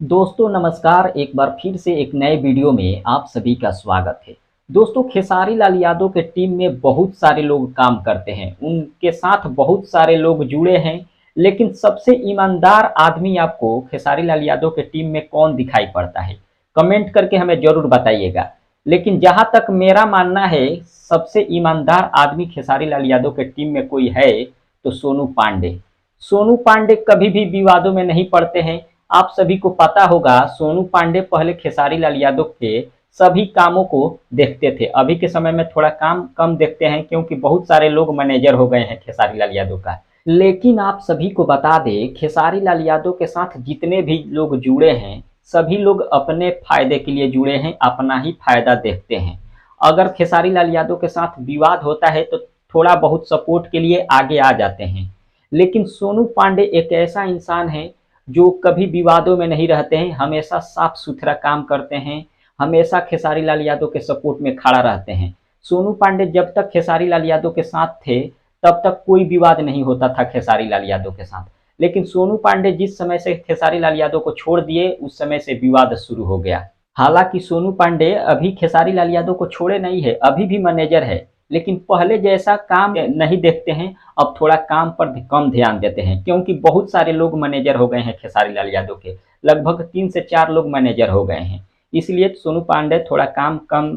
दोस्तों नमस्कार। एक बार फिर से एक नए वीडियो में आप सभी का स्वागत है। दोस्तों खेसारी लाल यादव के टीम में बहुत सारे लोग काम करते हैं, उनके साथ बहुत सारे लोग जुड़े हैं। लेकिन सबसे ईमानदार आदमी आपको खेसारी लाल यादव के टीम में कौन दिखाई पड़ता है? कमेंट करके हमें जरूर बताइएगा। लेकिन जहां तक मेरा मानना है, सबसे ईमानदार आदमी खेसारी लाल यादव के टीम में कोई है तो सोनू पांडे। सोनू पांडे कभी भी विवादों में नहीं पड़ते हैं। आप सभी को पता होगा, सोनू पांडे पहले खेसारी लाल यादव के सभी कामों को देखते थे। अभी के समय में थोड़ा काम कम देखते हैं क्योंकि बहुत सारे लोग मैनेजर हो गए हैं खेसारी लाल यादव का। लेकिन आप सभी को बता दें, खेसारी लाल यादव के साथ जितने भी लोग जुड़े हैं, सभी लोग अपने फायदे के लिए जुड़े हैं, अपना ही फायदा देखते हैं। अगर खेसारी लाल यादव के साथ विवाद होता है तो थोड़ा बहुत सपोर्ट के लिए आगे आ जाते हैं। लेकिन सोनू पांडे एक ऐसा इंसान है जो कभी विवादों में नहीं रहते हैं, हमेशा साफ सुथरा काम करते हैं, हमेशा खेसारी लाल यादव के सपोर्ट में खड़ा रहते हैं। सोनू पांडे जब तक खेसारी लाल यादव के साथ थे तब तक कोई विवाद नहीं होता था खेसारी लाल यादव के साथ। लेकिन सोनू पांडे जिस समय से खेसारी लाल यादव को छोड़ दिए, उस समय से विवाद शुरू हो गया। हालांकि सोनू पांडे अभी खेसारी लाल यादव को छोड़े नहीं है, अभी भी मैनेजर है, लेकिन पहले जैसा काम नहीं देखते हैं। अब थोड़ा काम पर कम ध्यान देते हैं क्योंकि बहुत सारे लोग मैनेजर हो गए हैं खेसारी लाल यादव के। लगभग 3 से 4 लोग मैनेजर हो गए हैं। इसलिए सोनू पांडे थोड़ा काम कम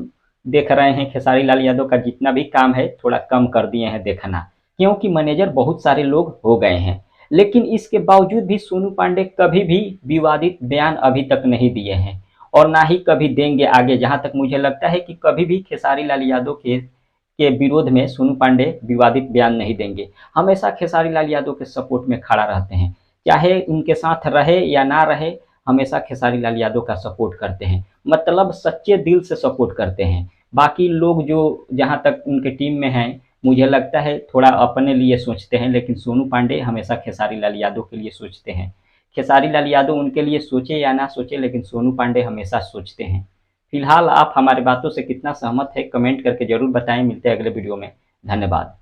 देख रहे हैं। खेसारी लाल यादव का जितना भी काम है थोड़ा कम कर दिए हैं देखना, क्योंकि मैनेजर बहुत सारे लोग हो गए हैं। लेकिन इसके बावजूद भी सोनू पांडे कभी भी विवादित बयान अभी तक नहीं दिए हैं और ना ही कभी देंगे आगे। जहां तक मुझे लगता है कि कभी भी खेसारी लाल यादव के विरोध में सोनू पांडे विवादित बयान नहीं देंगे। हमेशा खेसारी लाल यादव के सपोर्ट में खड़ा रहते हैं, चाहे उनके साथ रहे या ना रहे, हमेशा खेसारी लाल यादव का सपोर्ट करते हैं। मतलब सच्चे दिल से सपोर्ट करते हैं। बाकी लोग जो जहाँ तक उनके टीम में हैं, मुझे लगता है थोड़ा अपने लिए सोचते हैं, लेकिन सोनू पांडे हमेशा खेसारी लाल यादव के लिए सोचते हैं। खेसारी लाल यादव उनके लिए सोचे या ना सोचे, लेकिन सोनू पांडे हमेशा सोचते हैं। फिलहाल आप हमारी बातों से कितना सहमत है कमेंट करके जरूर बताएं। मिलते हैं अगले वीडियो में। धन्यवाद।